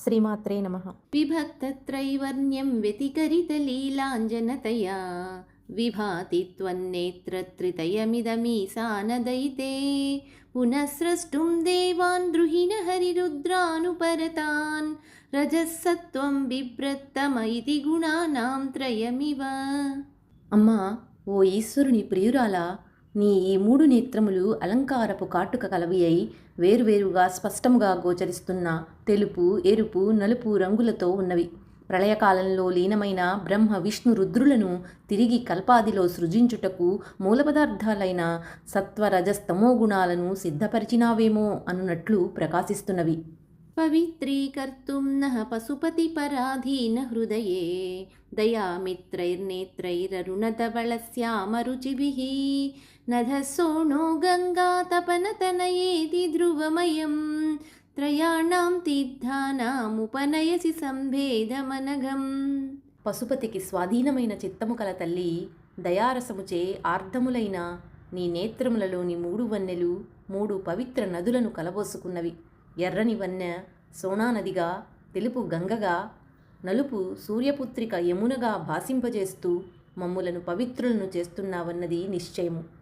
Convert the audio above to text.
శ్రీమాత్రే నమః. విభక్తత్రైవర్ణ్యం వ్యతికరితలీలాంజనతయా విభాతి త్వన్నేత్రత్రితయమిదమీశానదయితే పునఃస్రష్టుం దేవాన్ ద్రుహిణ హరిరుద్రానుపరతాన్ రజస్సత్వం బిభ్రత్తమ ఇతి గుణానాం త్రయమివ. అమ్మా, ఓ ఈశ్వరుని ప్రియురాలా, నీ ఈ మూడు నేత్రములు అలంకారపు కాటుక కలవి అయి వేరువేరుగా స్పష్టముగా గోచరిస్తున్న తెలుపు, ఎరుపు, నలుపు రంగులతో ఉన్నవి. ప్రళయకాలంలో లీనమైన బ్రహ్మ విష్ణు రుద్రులను తిరిగి కల్పాదిలో సృజించుటకు మూల పదార్థాలైన సత్వరజస్తమో గుణాలను సిద్ధపరిచినావేమో అనునట్లు ప్రకాశిస్తున్నవి. పవిత్రీకర్తుం నః పశుపతిపరాధీన హృదయే దయామిత్రైర్నేత్రైరరుణధవళశ్యామరుచిభిః నధసోణో గంగాతపనతనయేతి ధ్రువమయం త్రయాణాం తీర్థానాముపనయసి సంభేదమనఘం. పశుపతికి స్వాధీనమైన చిత్తము కల తల్లి, దయారసముచే ఆర్ధములైన నీ నేత్రములలోని మూడు వన్నెలు మూడు పవిత్ర నదులను కలబోసుకున్నవి. ఎర్రని వన్నె సోనానదిగా, తెలుపు గంగగా, నలుపు సూర్యపుత్రిక యమునగా భాసింపజేస్తూ మమ్ములను పవిత్రులను చేస్తున్నావన్నది నిశ్చయము.